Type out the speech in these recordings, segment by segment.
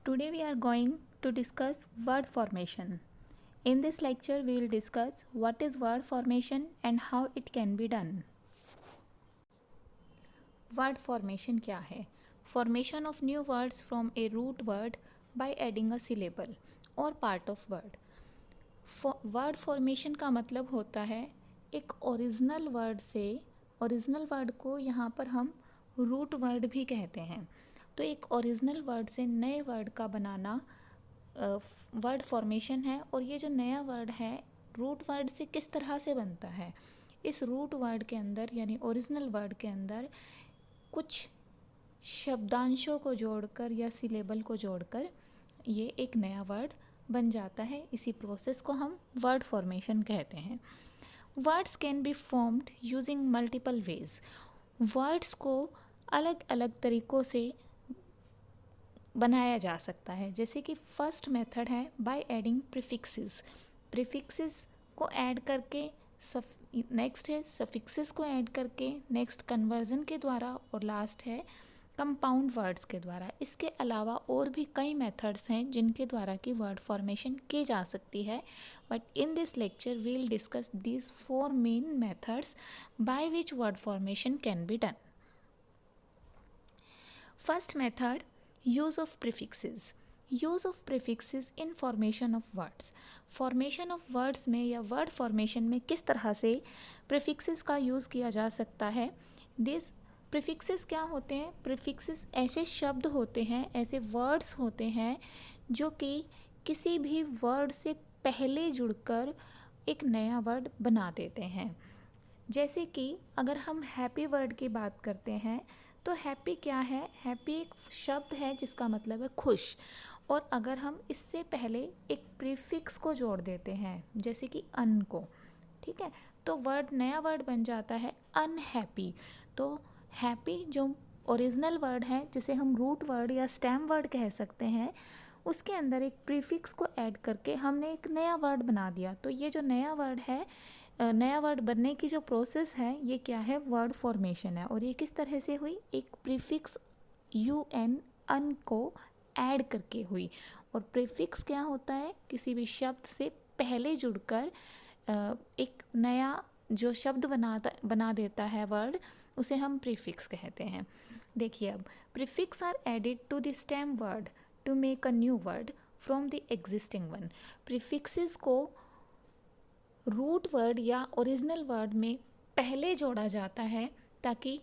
Today we are going to discuss word formation. In this lecture we will discuss what is word formation and how it can be done. Word formation क्या है? Formation of new words from a root word by adding a syllable or part of word. Word formation का मतलब होता है एक original word से, original word को यहाँ पर हम रूट वर्ड भी कहते हैं, तो एक ओरिजिनल वर्ड से नए वर्ड का बनाना वर्ड फॉर्मेशन है। और ये जो नया वर्ड है रूट वर्ड से किस तरह से बनता है, इस रूट वर्ड के अंदर यानी ओरिजिनल वर्ड के अंदर कुछ शब्दांशों को जोड़कर या सिलेबल को जोड़कर ये एक नया वर्ड बन जाता है। इसी प्रोसेस को हम वर्ड फॉर्मेशन कहते हैं। Words can be formed using multiple ways. Words को अलग अलग तरीक़ों से बनाया जा सकता है। जैसे कि फर्स्ट मेथड है बाय एडिंग प्रीफिक्सेस। प्रीफिक्सेस को ऐड करके, नेक्स्ट है सफिक्सेस को ऐड करके, नेक्स्ट कन्वर्जन के द्वारा, और लास्ट है कंपाउंड वर्ड्स के द्वारा। इसके अलावा और भी कई मेथड्स हैं जिनके द्वारा की वर्ड फॉर्मेशन की जा सकती है, but in this lecture we will discuss these 4 main methods by which word formation can be done. First method, use of prefixes. Use of prefixes in formation of words. Formation of words में या word formation में किस तरह से prefixes का use किया जा सकता है। दिस प्रीफिक्सेस क्या होते हैं? प्रीफिक्सेस ऐसे शब्द होते हैं, ऐसे वर्ड्स होते हैं जो कि किसी भी वर्ड से पहले जुड़कर एक नया वर्ड बना देते हैं। जैसे कि अगर हम हैप्पी वर्ड की बात करते हैं तो हैप्पी क्या है? हैप्पी एक शब्द है जिसका मतलब है खुश, और अगर हम इससे पहले एक प्रीफिक्स को जोड़ देते हैं जैसे कि अन को, ठीक है, तो वर्ड नया वर्ड बन जाता है अनहैप्पी। तो हैप्पी जो ओरिजिनल वर्ड है जिसे हम रूट वर्ड या स्टेम वर्ड कह सकते हैं, उसके अंदर एक प्रीफिक्स को ऐड करके हमने एक नया वर्ड बना दिया। तो ये जो नया वर्ड है, नया वर्ड बनने की जो प्रोसेस है, ये क्या है? वर्ड फॉर्मेशन है। और ये किस तरह से हुई? एक प्रीफिक्स यू एन अन को ऐड करके हुई। और प्रीफिक्स क्या होता है? किसी भी शब्द से पहले जुड़कर एक नया जो शब्द बना देता है वर्ड, उसे हम प्रीफिक्स कहते हैं। देखिए अब, prefix are added to the stem word to make a new word from the existing one. Prefixes को रूट वर्ड या ओरिजिनल वर्ड में पहले जोड़ा जाता है ताकि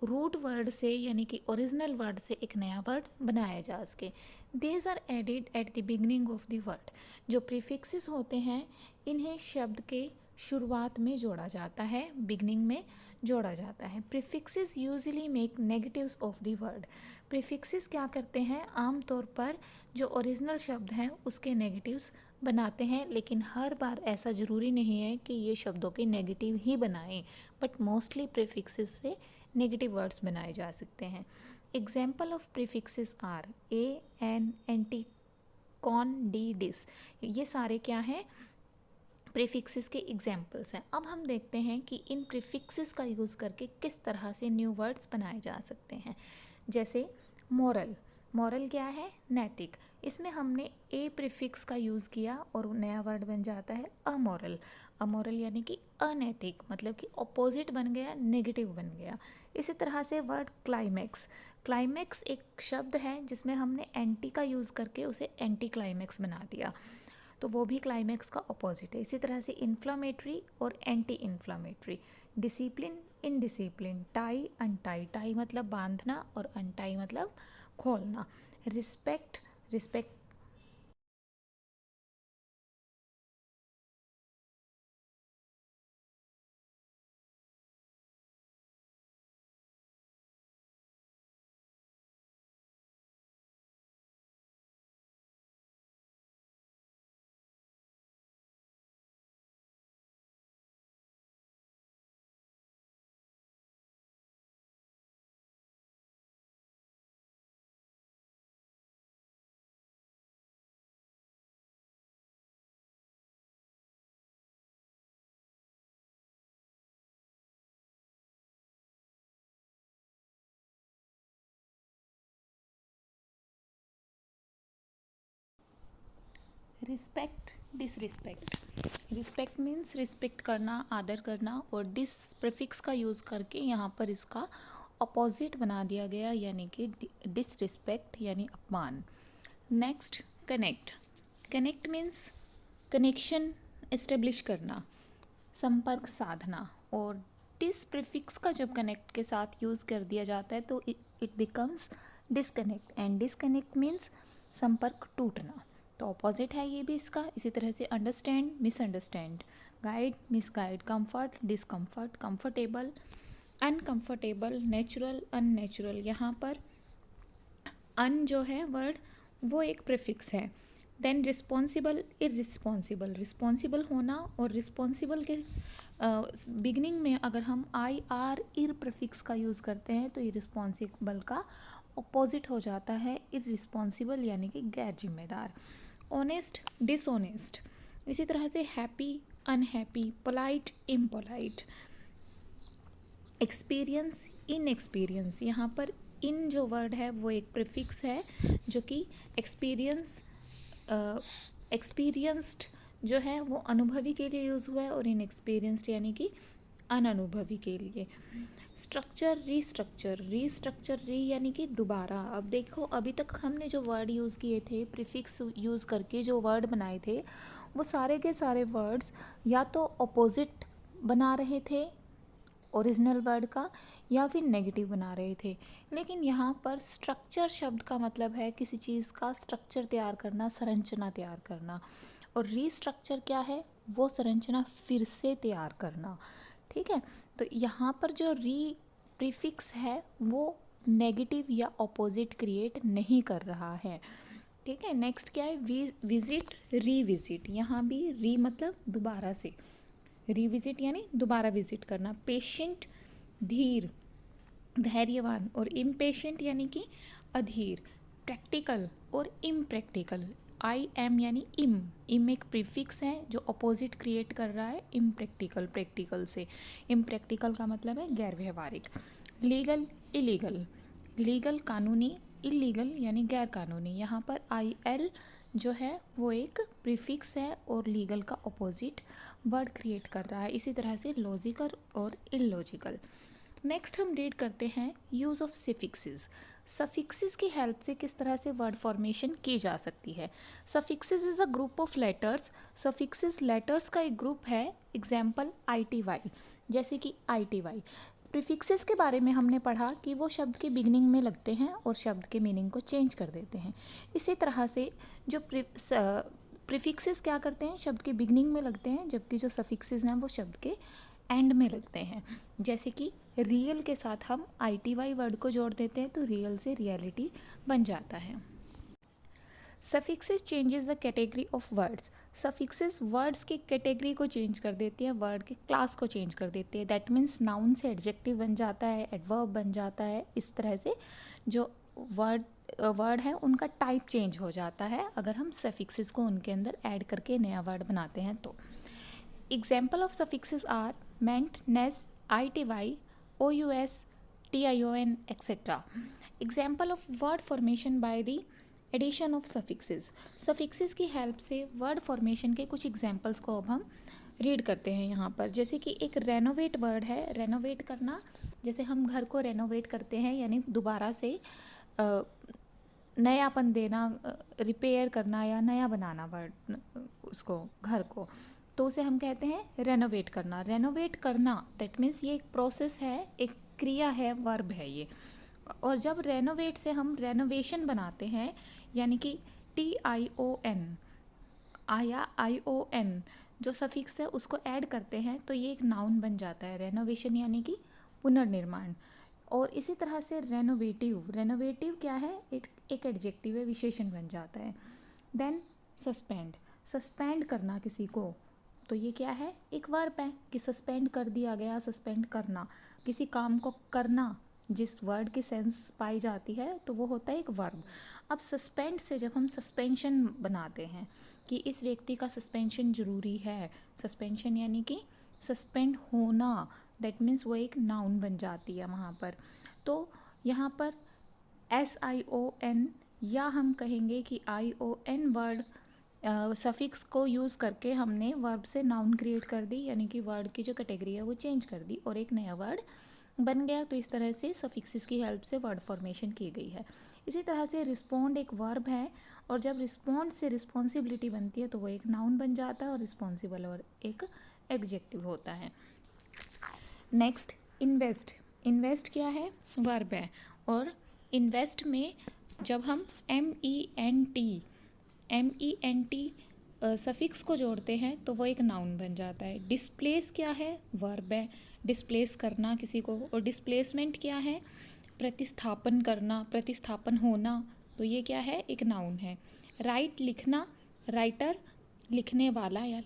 रूट वर्ड से यानी कि ओरिजिनल वर्ड से एक नया वर्ड बनाया जा सके। These are added at the beginning of the word. जो प्रीफिक्सेस होते हैं इन्हें शब्द के शुरुआत में जोड़ा जाता है, बिगनिंग में जोड़ा जाता है। Prefixes usually make negatives of the word. Prefixes क्या करते हैं? आमतौर पर जो ओरिजिनल शब्द हैं उसके नेगेटिव्स बनाते हैं, लेकिन हर बार ऐसा ज़रूरी नहीं है कि ये शब्दों के नेगेटिव ही बनाएं, बट मोस्टली प्रीफिक्सेस से नेगेटिव वर्ड्स बनाए जा सकते हैं। Example of prefixes are a, en, anti, con, de, dis. ये सारे क्या हैं? प्रीफिक्सेस के एग्जाम्पल्स हैं। अब हम देखते हैं कि इन प्रीफिक्सेस का यूज़ करके किस तरह से न्यू वर्ड्स बनाए जा सकते हैं। जैसे मॉरल। मॉरल क्या है? नैतिक। इसमें हमने ए प्रीफिक्स का यूज़ किया और नया वर्ड बन जाता है अमॉरल। अमॉरल यानी कि अनैतिक, मतलब कि ऑपोजिट बन गया, नेगेटिव बन गया। इसी तरह से वर्ड क्लाइमैक्स। क्लाइमैक्स एक शब्द है जिसमें हमने एंटी का यूज़ करके उसे एंटी क्लाइमैक्स बना दिया, तो वो भी क्लाइमैक्स का अपोजिट है। इसी तरह से इन्फ्लामेटरी और anti inflammatory. Discipline, indiscipline, tie, untie. Tie मतलब बांधना और अनटाई मतलब खोलना। Respect, respect respect, disrespect. Respect means respect करना, आदर करना, और डिस प्रीफिक्स का यूज़ करके यहाँ पर इसका अपोजिट बना दिया गया, यानी कि डिसरिस्पेक्ट यानी अपमान। Next, connect. Connect means connection establish करना, संपर्क साधना। और डिस प्रीफिक्स का जब कनेक्ट के साथ यूज़ कर दिया जाता है तो it becomes disconnect, and disconnect means संपर्क टूटना। तो ऑपोजिट है ये भी इसका। इसी तरह से understand, misunderstand, guide, misguide, comfort, discomfort, comfortable, uncomfortable, natural, unnatural. यहाँ पर अन जो है वर्ड वो एक प्रीफिक्स है। देन रिस्पॉन्सिबल, इररिस्पॉन्सिबल, रिस्पॉन्सिबल होना, और रिस्पॉन्सिबल के बिगनिंग में अगर हम आई आर इर प्रीफिक्स का यूज़ करते हैं तो इररिस्पॉन्सिबल का ऑपोजिट हो जाता है इररिस्पॉन्सिबल, यानी कि गैर जिम्मेदार। Honest, dishonest. इसी तरह से happy, unhappy, polite, impolite. Experience, inexperience. यहाँ पर इन जो वर्ड है वो एक प्रीफिक्स है जो कि एक्सपीरियंस्ड जो है वो अनुभवी के लिए यूज़ हुआ है, और इनएक्सपीरियंस्ड यानी कि अनअनुभवी के लिए। Structure, restructure. रीस्ट्रक्चर, री यानी कि दोबारा। अब देखो, अभी तक हमने जो वर्ड यूज़ किए थे, प्रीफिक्स यूज़ करके जो वर्ड बनाए थे, वो सारे के सारे वर्ड्स या तो अपोजिट बना रहे थे ओरिजिनल वर्ड का, या फिर नेगेटिव बना रहे थे। लेकिन यहाँ पर स्ट्रक्चर शब्द का मतलब है किसी चीज़ का स्ट्रक्चर तैयार करना, संरचना तैयार करना। और रीस्ट्रक्चर क्या है? वो संरचना फिर से तैयार करना। ठीक है, तो यहाँ पर जो री प्रीफिक्स है वो नेगेटिव या ऑपोजिट क्रिएट नहीं कर रहा है। ठीक है, नेक्स्ट क्या है? Visit, revisit. यहाँ भी री मतलब दोबारा से, रिविजिट यानी दोबारा विजिट करना। पेशेंट, धीर, धैर्यवान, और इम्पेशेंट यानी कि अधीर। प्रैक्टिकल और इम्प्रैक्टिकल। आई एम यानी इम एक प्रीफिक्स है जो अपोजिट क्रिएट कर रहा है इम्प्रैक्टिकल, प्रैक्टिकल से। इम्प्रैक्टिकल का मतलब है गैर व्यवहारिक। Legal, illegal. लीगल कानूनी, इलीगल यानी गैर कानूनी। यहाँ पर आई एल जो है वो एक प्रीफिक्स है और लीगल का अपोजिट वर्ड क्रिएट कर रहा है। इसी तरह से लॉजिकल और इलॉजिकल। नेक्स्ट हम रीड करते हैं यूज़ ऑफ सफिक्सेस। सफिक्सेस की हेल्प से किस तरह से वर्ड फॉर्मेशन की जा सकती है। Suffixes is a group of letters. Suffixes letters का एक ग्रुप है। एग्जाम्पल ITY, जैसे कि ITY। प्रीफिक्सेस के बारे में हमने पढ़ा कि वो शब्द के बिगनिंग में लगते हैं और शब्द के मीनिंग को चेंज कर देते हैं। इसी तरह से जो प्रीफिक्सेस क्या करते हैं? शब्द के बिगनिंग में लगते हैं, जबकि जो सफिक्सेस हैं वो शब्द के एंड में लगते हैं। जैसे कि रियल के साथ हम ITY वर्ड को जोड़ देते हैं तो रियल से रियलिटी बन जाता है। Suffixes changes the category of words. Suffixes words की कैटेगरी को चेंज कर देती है, वर्ड के क्लास को चेंज कर देती है। दैट मीन्स नाउन से एडजेक्टिव बन जाता है, एडवर्ब बन जाता है। इस तरह से जो वर्ड है उनका टाइप चेंज हो जाता है अगर हम सफिक्सेस को उनके अंदर ऐड करके नया वर्ड बनाते हैं तो। Example of suffixes are ment, ness, ITY, OUS, TION, etc. Example of word formation by the addition of suffixes. Suffixes की हेल्प से वर्ड फॉर्मेशन के कुछ एग्जाम्पल्स को अब हम रीड करते हैं यहाँ पर। जैसे कि एक रेनोवेट वर्ड है। रेनोवेट करना, जैसे हम घर को रेनोवेट करते हैं यानी दोबारा से नयापन देना, रिपेयर करना या नया बनाना वर्ड उसको, घर को, तो उसे हम कहते हैं रेनोवेट करना। रेनोवेट करना दैट मीन्स ये एक प्रोसेस है, एक क्रिया है, वर्ब है ये। और जब रेनोवेट से हम रेनोवेशन बनाते हैं यानी कि TION या ION जो सफिक्स है उसको ऐड करते हैं तो ये एक नाउन बन जाता है। रेनोवेशन यानी कि पुनर्निर्माण। और इसी तरह से रेनोवेटिव, रेनोवेटिव क्या है? एक एडजेक्टिव है, विशेषण बन जाता है। देन सस्पेंड, सस्पेंड करना किसी को, तो ये क्या है? एक वर्ब है कि सस्पेंड कर दिया गया। सस्पेंड करना, किसी काम को करना जिस वर्ड की सेंस पाई जाती है तो वो होता है एक वर्ब। अब सस्पेंड से जब हम सस्पेंशन बनाते हैं कि इस व्यक्ति का सस्पेंशन ज़रूरी है, सस्पेंशन यानी कि सस्पेंड होना, दैट मीन्स वो एक नाउन बन जाती है वहाँ पर। तो यहाँ पर SION या हम कहेंगे कि ION वर्ड सफिक्स को यूज़ करके हमने वर्ब से नाउन क्रिएट कर दी, यानी कि वर्ड की जो कैटेगरी है वो चेंज कर दी और एक नया वर्ड बन गया। तो इस तरह से सफिक्सेस की हेल्प से वर्ड फॉर्मेशन की गई है। इसी तरह से रिस्पॉन्ड एक वर्ब है, और जब रिस्पॉन्ड से रिस्पॉन्सिबिलिटी बनती है तो वो एक नाउन बन जाता है, और रिस्पॉन्सिबल और एक एडजेक्टिव होता है। Next, invest. इन्वेस्ट क्या है? वर्ब है, और इन्वेस्ट में जब हम M E N T suffix को जोड़ते हैं तो वो एक नाउन बन जाता है। डिस्प्लेस क्या है? वर्ब है, डिस्प्लेस करना किसी को। और डिस्प्लेसमेंट क्या है? प्रतिस्थापन करना, प्रतिस्थापन होना। तो ये क्या है? एक नाउन है। राइट, लिखना, राइटर, लिखने वाला या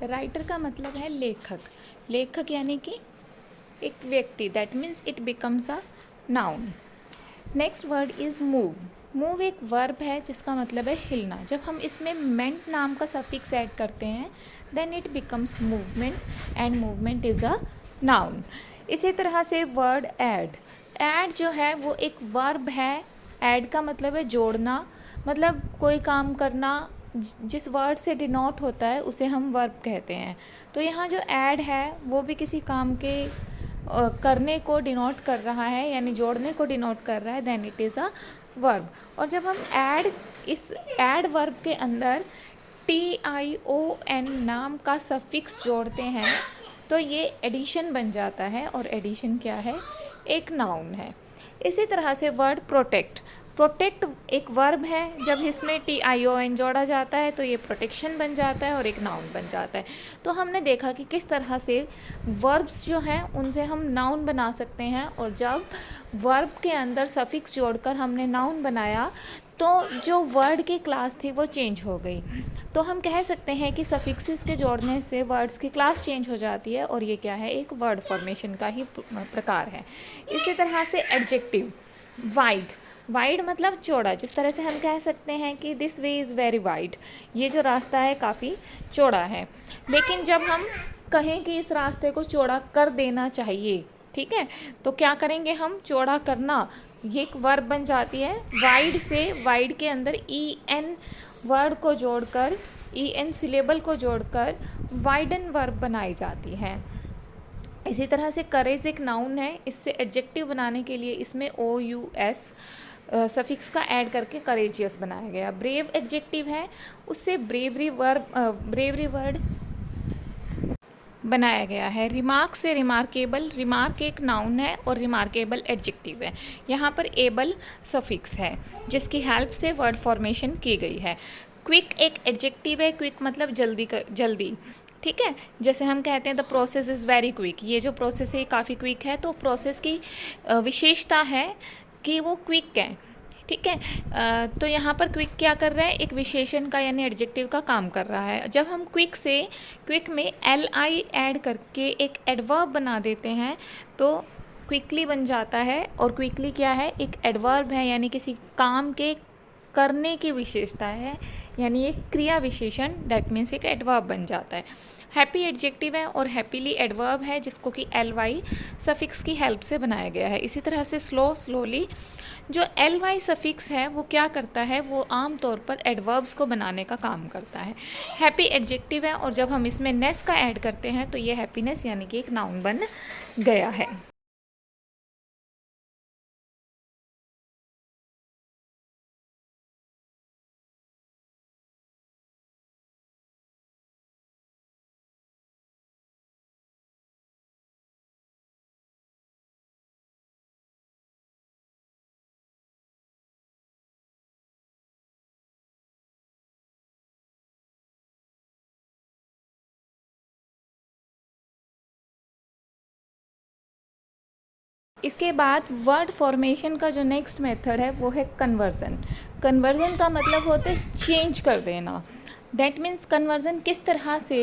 राइटर का मतलब है लेखक। लेखक यानी कि एक व्यक्ति, that means it becomes a noun. Next word is move. Move एक वर्ब है जिसका मतलब है हिलना। जब हम इसमें मेंट नाम का सफिक्स ऐड करते हैं then it becomes movement, and movement is a noun. इसी तरह से वर्ड ऐड। ऐड जो है वो एक वर्ब है। ऐड का मतलब है जोड़ना, मतलब कोई काम करना जिस वर्ड से डिनोट होता है उसे हम वर्ब कहते हैं। तो यहाँ जो ऐड है वो भी किसी काम के करने को डिनोट कर रहा है, यानी जोड़ने को डिनोट कर रहा है, then it is a verb. और जब हम इस ऐड वर्ब के अंदर TION नाम का सफिक्स जोड़ते हैं तो ये एडिशन बन जाता है, और एडिशन क्या है? एक नाउन है। इसी तरह से वर्ड प्रोटेक्ट। प्रोटेक्ट एक वर्ब है, जब इसमें TION जोड़ा जाता है तो ये प्रोटेक्शन बन जाता है और एक नाउन बन जाता है। तो हमने देखा कि किस तरह से वर्ब्स जो हैं उनसे हम नाउन बना सकते हैं, और जब वर्ब के अंदर सफिक्स जोड़कर हमने नाउन बनाया तो जो वर्ड की क्लास थी वो चेंज हो गई। तो हम कह सकते हैं कि सफिक्सेस के जोड़ने से वर्ड्स की क्लास चेंज हो जाती है, और ये क्या है? एक वर्ड फॉर्मेशन का ही प्रकार है। इसी तरह से एडजेक्टिव। वाइड। वाइड मतलब चौड़ा। जिस तरह से हम कह सकते हैं कि this way is very wide, ये जो रास्ता है काफ़ी चौड़ा है। लेकिन जब हम कहें कि इस रास्ते को चौड़ा कर देना चाहिए, ठीक है, तो क्या करेंगे हम? चौड़ा करना, ये एक वर्ब बन जाती है। वाइड से, वाइड के अंदर EN वर्ड को जोड़कर, EN सिलेबल को जोड़कर वाइडन वर्ब बनाई जाती है। इसी तरह से करेज एक नाउन है, इससे एडजेक्टिव बनाने के लिए इसमें OUS सफिक्स का ऐड करके करेजियस बनाया गया। ब्रेव एडजेक्टिव है, उससे ब्रेवरी वर्ड बनाया गया है। रिमार्क से रिमार्केबल। रिमार्क एक नाउन है और रिमार्केबल एडजेक्टिव है। यहाँ पर एबल सफिक्स है जिसकी हेल्प से वर्ड फॉर्मेशन की गई है। क्विक एक एडजेक्टिव है। क्विक मतलब जल्दी, ठीक है। जैसे हम कहते हैं the process is very quick, ये जो प्रोसेस है काफ़ी क्विक है। तो प्रोसेस की विशेषता है कि वो क्विक है, ठीक है। तो यहाँ पर क्विक क्या कर रहा है? एक विशेषण का यानी एडजेक्टिव का काम कर रहा है। जब हम क्विक में LI ऐड करके एक एडवर्ब बना देते हैं तो क्विकली बन जाता है। और क्विकली क्या है? एक एडवर्ब है, यानी किसी काम के करने की विशेषता है, यानी एक क्रिया विशेषण, दैट मीन्स एक एडवर्ब बन जाता है। हैप्पी एडजेक्टिव है और हैप्पीली एडवर्ब है जिसको कि LY सफिक्स की हेल्प से बनाया गया है। इसी तरह से स्लोली, जो LY सफिक्स है वो क्या करता है? वो आमतौर पर एडवर्ब्स को बनाने का काम करता है। हैप्पी एडजेक्टिव है, और जब हम इसमें नेस का ऐड करते हैं तो ये हैप्पीनेस यानी कि एक नाउन बन गया है। इसके बाद वर्ड फॉर्मेशन का जो नेक्स्ट मेथड है वो है कन्वर्जन। कन्वर्जन का मतलब होता है चेंज कर देना। दैट मीन्स कन्वर्जन किस तरह से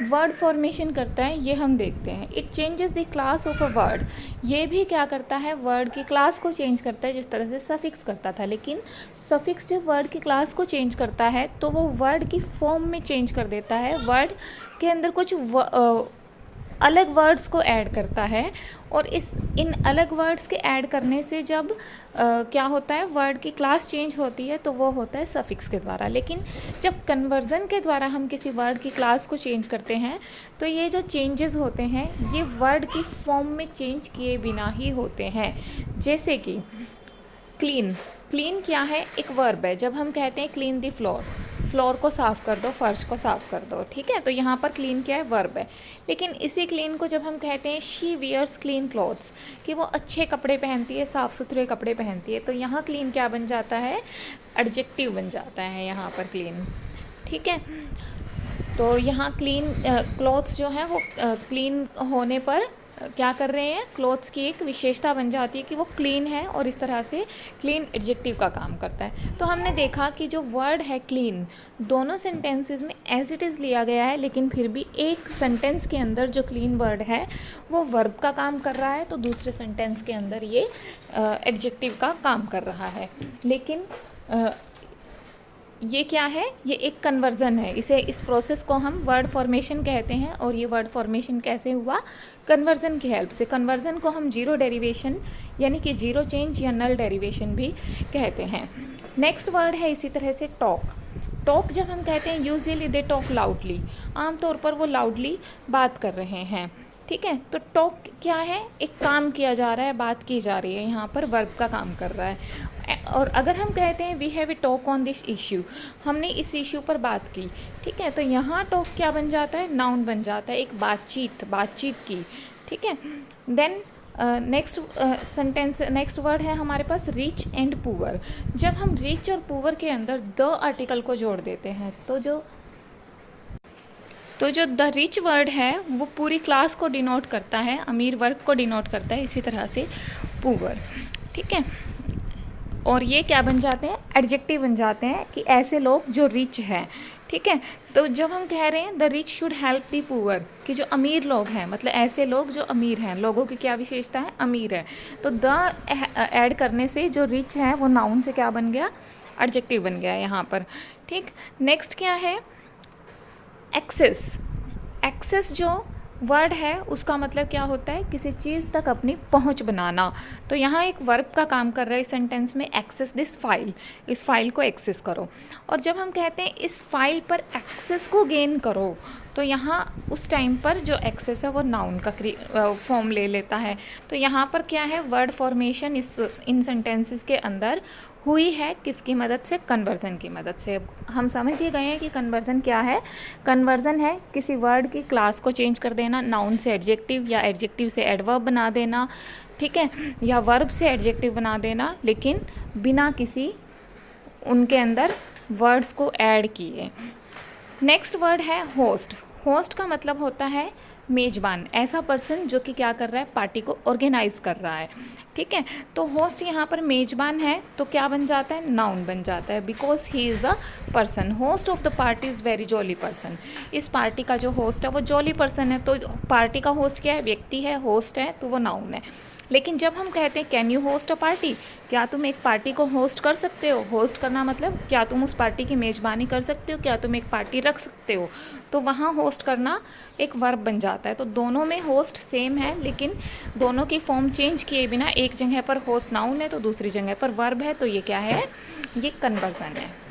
वर्ड फॉर्मेशन करता है ये हम देखते हैं। It changes the class of a word. ये भी क्या करता है, वर्ड की क्लास को चेंज करता है, जिस तरह से सफिक्स करता था। लेकिन सफिक्स जब वर्ड की क्लास को चेंज करता है तो वो वर्ड की फॉर्म में चेंज कर देता है, वर्ड के अंदर कुछ अलग वर्ड्स को ऐड करता है। और इन अलग वर्ड्स के ऐड करने से जब क्या होता है, वर्ड की क्लास चेंज होती है, तो वो होता है सफिक्स के द्वारा। लेकिन जब कन्वर्जन के द्वारा हम किसी वर्ड की क्लास को चेंज करते हैं तो ये जो चेंजेस होते हैं ये वर्ड की फॉर्म में चेंज किए बिना ही होते हैं। जैसे कि क्लीन। क्लीन क्या है, एक वर्ब है। जब हम कहते हैं क्लीन द फ्लोर, फ्लोर को साफ़ कर दो, फर्श को साफ़ कर दो, ठीक है, तो यहाँ पर क्लीन क्या है, वर्ब है। लेकिन इसी क्लीन को जब हम कहते हैं शी वियर्स क्लीन क्लॉथ्स, कि वो अच्छे कपड़े पहनती है, साफ़ सुथरे कपड़े पहनती है, तो यहाँ क्लीन क्या बन जाता है, एडजेक्टिव बन जाता है यहाँ पर क्लीन, ठीक है। तो यहाँ क्लीन क्लॉथ्स जो है वो क्लीन होने पर क्या कर रहे हैं, क्लॉथ्स की एक विशेषता बन जाती है कि वो क्लीन है, और इस तरह से क्लीन एडजेक्टिव का काम करता है। तो हमने देखा कि जो वर्ड है क्लीन, दोनों सेंटेंसेस में एज इट इज़ लिया गया है, लेकिन फिर भी एक सेंटेंस के अंदर जो क्लीन वर्ड है वो वर्ब का काम कर रहा है, तो दूसरे सेंटेंस के अंदर ये एडजेक्टिव का काम कर रहा है। लेकिन ये क्या है, ये एक कन्वर्जन है। इस प्रोसेस को हम वर्ड फॉर्मेशन कहते हैं। और ये वर्ड फॉर्मेशन कैसे हुआ, कन्वर्जन की हेल्प से। कन्वर्जन को हम जीरो डेरिवेशन यानी कि जीरो चेंज या नल डेरिवेशन भी कहते हैं। नेक्स्ट वर्ड है इसी तरह से टॉक। टॉक जब हम कहते हैं यूजुअली दे टॉक लाउडली, आमतौर पर वो लाउडली बात कर रहे हैं, ठीक है। तो टॉक क्या है, एक काम किया जा रहा है, बात की जा रही है, यहाँ पर वर्ब का काम कर रहा है। और अगर हम कहते हैं we have a talk on this issue, हमने इस इश्यू पर बात की, ठीक है, तो यहाँ टॉक क्या बन जाता है, नाउन बन जाता है, एक बातचीत की, ठीक है। Then next sentence, next word है हमारे पास रिच एंड पुअर। जब हम रिच और पुअर के अंदर द आर्टिकल को जोड़ देते हैं तो जो द रिच वर्ड है वो पूरी क्लास को डिनोट करता है, अमीर वर्ग को डिनोट करता है, इसी तरह से पुअर, ठीक है। और ये क्या बन जाते हैं, एडजेक्टिव बन जाते हैं कि ऐसे लोग जो रिच हैं, ठीक है। तो जब हम कह रहे हैं the rich should help the poor, कि जो अमीर लोग हैं, मतलब ऐसे लोग जो अमीर हैं, लोगों की क्या विशेषता है, अमीर है, तो द ऐड करने से जो रिच है वो नाउन से क्या बन गया, एडजेक्टिव बन गया यहाँ पर, ठीक। नेक्स्ट क्या है, एक्सेस। एक्सेस जो वर्ड है उसका मतलब क्या होता है, किसी चीज़ तक अपनी पहुंच बनाना। तो यहाँ एक वर्ब का काम कर रहा है इस सेंटेंस में, एक्सेस दिस फाइल, इस फाइल को एक्सेस करो। और जब हम कहते हैं इस फाइल पर एक्सेस को गेन करो, तो यहाँ उस टाइम पर जो एक्सेस है वो नाउन का फॉर्म ले लेता है। तो यहाँ पर क्या है, वर्ड फॉर्मेशन इन सेंटेंसेस के अंदर हुई है किसकी मदद से, कन्वर्जन की मदद से। हम समझ ही गए हैं कि कन्वर्जन क्या है। कन्वर्जन है किसी वर्ड की क्लास को चेंज कर देना, नाउन से एडजेक्टिव या एडजेक्टिव से एडवर्ब बना देना, ठीक है, या वर्ब से एडजेक्टिव बना देना, लेकिन बिना किसी उनके अंदर वर्ड्स को ऐड किए। नेक्स्ट वर्ड है होस्ट। होस्ट का मतलब होता है मेज़बान, ऐसा पर्सन जो कि क्या कर रहा है, पार्टी को ऑर्गेनाइज कर रहा है, ठीक है। तो होस्ट यहाँ पर मेज़बान है, तो क्या बन जाता है, नाउन बन जाता है, because he is a person. Host of the party is very jolly person. इस पार्टी का जो होस्ट है वो जॉली पर्सन है। तो पार्टी का होस्ट क्या है, व्यक्ति है, होस्ट है, तो वो नाउन है। लेकिन जब हम कहते हैं can you host a party, क्या तुम एक पार्टी को होस्ट कर सकते हो, होस्ट करना मतलब क्या तुम उस पार्टी की मेज़बानी कर सकते हो, क्या तुम एक पार्टी रख सकते हो, तो वहाँ होस्ट करना एक वर्ब बन जाता है। तो दोनों में होस्ट सेम है, लेकिन दोनों की फॉर्म चेंज किए बिना एक जगह पर होस्ट नाउन है तो दूसरी जगह पर वर्ब है, तो ये क्या है, ये कन्वर्जन है।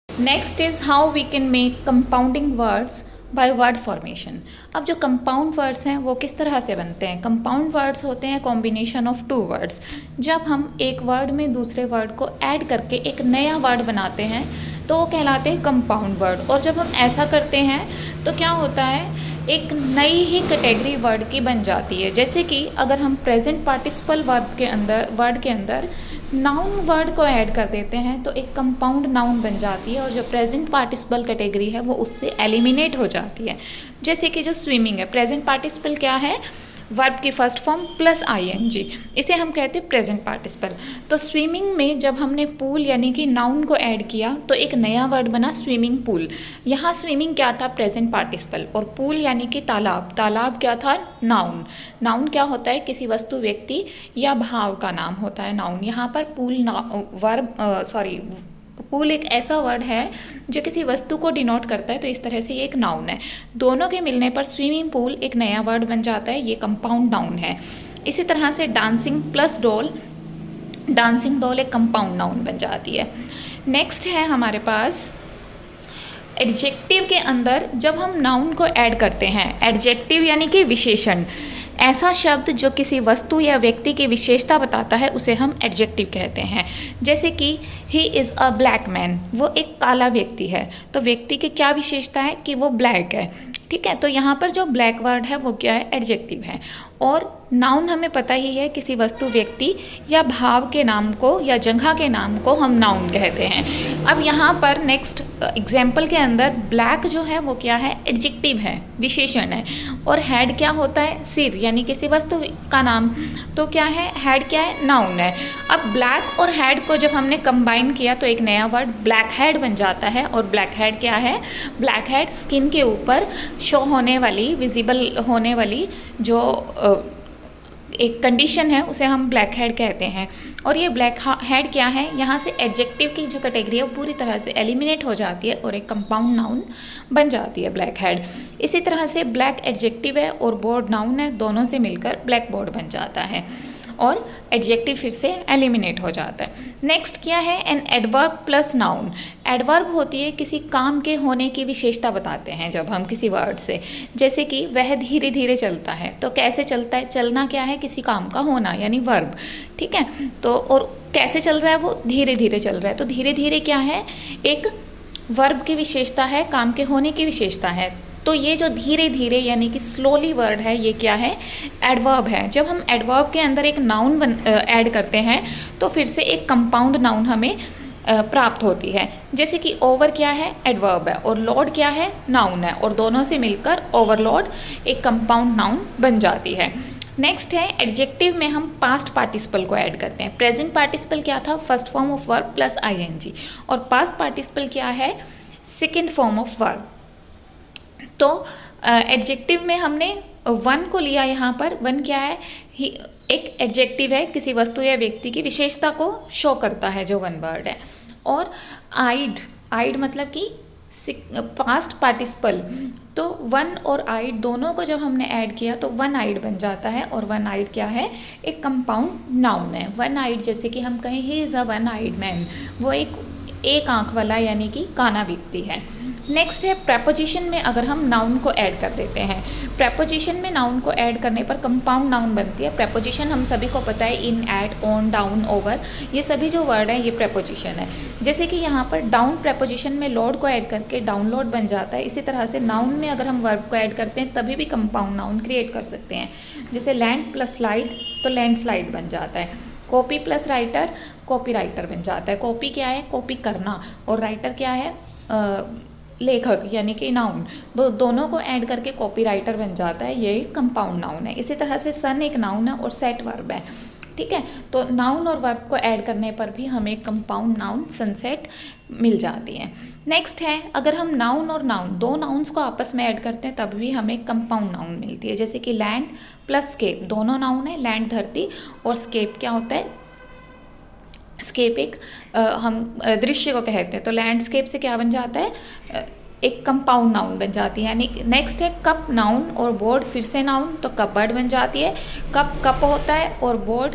Next is how we can make compounding words by word formation. अब जो कंपाउंड वर्ड्स हैं वो किस तरह से बनते हैं, कंपाउंड वर्ड्स होते हैं कॉम्बिनेशन ऑफ टू वर्ड्स। जब हम एक वर्ड में दूसरे वर्ड को ऐड करके एक नया वर्ड बनाते हैं तो तो वो कहलाते हैं कंपाउंड वर्ड। और जब हम ऐसा करते हैं तो क्या होता है, एक नई ही कैटेगरी वर्ड की बन जाती है। जैसे कि अगर हम प्रेजेंट पार्टिसिपल वर्ड के अंदर नाउन वर्ड को ऐड कर देते हैं तो एक कंपाउंड नाउन बन जाती है, और जो प्रेजेंट पार्टिसिपल कैटेगरी है वो उससे एलिमिनेट हो जाती है। जैसे कि जो स्विमिंग है, प्रेजेंट पार्टिसिपल क्या है, वर्ब की फर्स्ट फॉर्म प्लस आईएनजी, इसे हम कहते हैं प्रेजेंट पार्टिसिपल। तो स्विमिंग में जब हमने पूल यानी कि नाउन को ऐड किया तो एक नया वर्ड बना स्विमिंग पूल। यहाँ स्विमिंग क्या था, प्रेजेंट पार्टिसिपल, और पूल यानी कि तालाब, तालाब क्या था, नाउन। नाउन क्या होता है, किसी वस्तु, व्यक्ति या भाव का नाम होता है नाउन। यहाँ पर पूल एक ऐसा वर्ड है जो किसी वस्तु को डिनोट करता है, तो इस तरह से ये एक नाउन है। दोनों के मिलने पर स्विमिंग पूल एक नया वर्ड बन जाता है, ये कंपाउंड नाउन है। इसी तरह से dancing plus doll, dancing doll एक कंपाउंड नाउन बन जाती है। नेक्स्ट है हमारे पास एडजेक्टिव के अंदर जब हम नाउन को ऐड करते हैं, एडजेक्टिव यानी कि विशेषण, ऐसा शब्द जो किसी वस्तु या व्यक्ति की विशेषता बताता है उसे हम एडजेक्टिव कहते हैं। जैसे कि ही इज़ अ ब्लैक मैन, वो एक काला व्यक्ति है, तो व्यक्ति की क्या विशेषता है कि वो ब्लैक है, ठीक है। तो यहाँ पर जो ब्लैक वर्ड है वो क्या है, एडजेक्टिव है। और नाउन हमें पता ही है, किसी वस्तु, व्यक्ति या भाव के नाम को या जगह के नाम को हम नाउन कहते हैं। अब यहाँ पर नेक्स्ट एग्जाम्पल के अंदर ब्लैक जो है वो क्या है, एडजेक्टिव है, विशेषण है। और हेड क्या होता है, सिर, यानी किसी वस्तु का नाम, तो क्या है, हेड क्या है, नाउन है। अब ब्लैक और हेड को जब हमने कंबाइन किया तो एक नया वर्ड ब्लैक हेड बन जाता है। और ब्लैक हेड क्या है, ब्लैक हेड स्किन के ऊपर शो होने वाली, विजिबल होने वाली जो एक कंडीशन है उसे हम ब्लैक हेड कहते हैं। और ये ब्लैक हेड क्या है, यहाँ से एडजेक्टिव की जो कैटेगरी है वो पूरी तरह से एलिमिनेट हो जाती है और एक कंपाउंड नाउन बन जाती है ब्लैक हेड। इसी तरह से ब्लैक एडजेक्टिव है और बोर्ड नाउन है, दोनों से मिलकर ब्लैक बोर्ड बन जाता है और एडजेक्टिव फिर से एलिमिनेट हो जाता है। नेक्स्ट क्या है, an adverb plus noun. Adverb होती है किसी काम के होने की विशेषता बताते हैं जब हम किसी वर्ड से, जैसे कि वह धीरे धीरे चलता है, तो कैसे चलता है, चलना क्या है, किसी काम का होना यानी वर्ब, ठीक है। तो और कैसे चल रहा है, वो धीरे धीरे चल रहा है, तो धीरे धीरे क्या है, एक वर्ब की विशेषता है, काम के होने की विशेषता है। तो ये जो धीरे धीरे यानी कि स्लोली वर्ड है ये क्या है, एडवर्ब है। जब हम एडवर्ब के अंदर एक नाउन ऐड करते हैं तो फिर से एक कंपाउंड नाउन हमें प्राप्त होती है। जैसे कि ओवर क्या है, एडवर्ब है, और लोड क्या है, नाउन है, और दोनों से मिलकर ओवरलोड एक कंपाउंड नाउन बन जाती है। नेक्स्ट है एडजेक्टिव में हम पास्ट पार्टिसिपल को ऐड करते हैं। प्रेजेंट पार्टिसिपल क्या था, first form of verb plus I N G, और पास्ट पार्टिसिपल क्या है, सेकेंड फॉर्म ऑफ वर्ब। तो एडजेक्टिव में हमने वन को लिया, यहाँ पर वन क्या है, एक एडजेक्टिव है, किसी वस्तु या व्यक्ति की विशेषता को शो करता है जो वन वर्ड है। और आइड मतलब कि पास्ट पार्टिसिपल, तो वन और आइड दोनों को जब हमने ऐड किया तो वन आइड बन जाता है। और वन आइड क्या है, एक कंपाउंड नाउन है। वन आइड जैसे कि हम कहें he is a one eyed man, वो एक आंख वाला यानी कि काना व्यक्ति है। नेक्स्ट है प्रेपोजिशन में अगर हम नाउन को ऐड कर देते हैं। प्रेपोजिशन में नाउन को ऐड करने पर कंपाउंड नाउन बनती है। प्रेपोजिशन हम सभी को पता है, इन, एट, ऑन, डाउन, ओवर, ये सभी जो वर्ड हैं ये प्रेपोजिशन है। जैसे कि यहाँ पर डाउन प्रेपोजिशन में लोड को ऐड करके डाउनलोड बन जाता है। इसी तरह से नाउन में अगर हम वर्ब को ऐड करते हैं तभी भी कंपाउंड नाउन क्रिएट कर सकते हैं। जैसे लैंड प्लस स्लाइड तो लैंड स्लाइड बन जाता है। Copy plus writer copy writer बन जाता है। कॉपी क्या है, कॉपी करना, और राइटर क्या है, लेखक यानी कि नाउन। दोनों को ऐड करके कॉपी राइटर बन जाता है, ये कंपाउंड नाउन है। इसी तरह से सन एक नाउन है और सेट वर्ब है, ठीक है। तो नाउन और वर्ब को ऐड करने पर भी हमें कंपाउंड नाउन सनसेट मिल जाती है। नेक्स्ट है अगर हम नाउन और नाउन दो नाउन्स को आपस में ऐड करते हैं तब भी हमें कंपाउंड नाउन मिलती है। जैसे कि लैंड प्लस स्केप, दोनों नाउन है, लैंड धरती और स्केप क्या होता है, स्केप एक हम दृश्य को कहते हैं। तो लैंडस्केप से क्या बन जाता है, एक कंपाउंड नाउन बन जाती है। यानी नेक्स्ट है कप नाउन और बोर्ड फिर से नाउन, तो कपबोर्ड बन जाती है। कप कप होता है और बोर्ड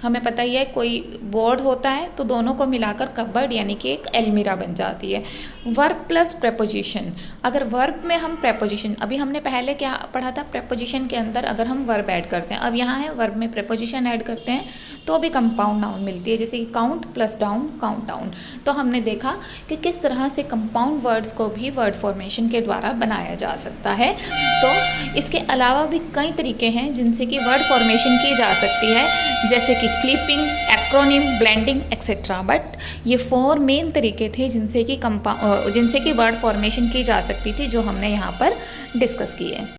हमें पता ही है कोई बोर्ड होता है तो दोनों को मिलाकर कबर्ड यानी कि एक अलमीरा बन जाती है। वर्ब प्लस प्रेपोजिशन, अगर वर्ब में हम प्रेपोजिशन, अभी हमने पहले क्या पढ़ा था, प्रेपोजिशन के अंदर अगर हम वर्ब ऐड करते हैं, अब यहाँ है वर्ब में प्रेपोजिशन ऐड करते हैं तो भी कंपाउंड नाउन मिलती है, जैसे कि count plus down, count down. तो हमने देखा कि किस तरह से कंपाउंड वर्ड्स को भी वर्ड फॉर्मेशन के द्वारा बनाया जा सकता है। तो इसके अलावा भी कई तरीके हैं जिनसे कि वर्ड फॉर्मेशन की जा सकती है, जैसे कि clipping, acronym, blending etcetera. But ये 4 मेन तरीके थे जिनसे कि वर्ड फॉर्मेशन की जा सकती थी, जो हमने यहाँ पर डिस्कस किए।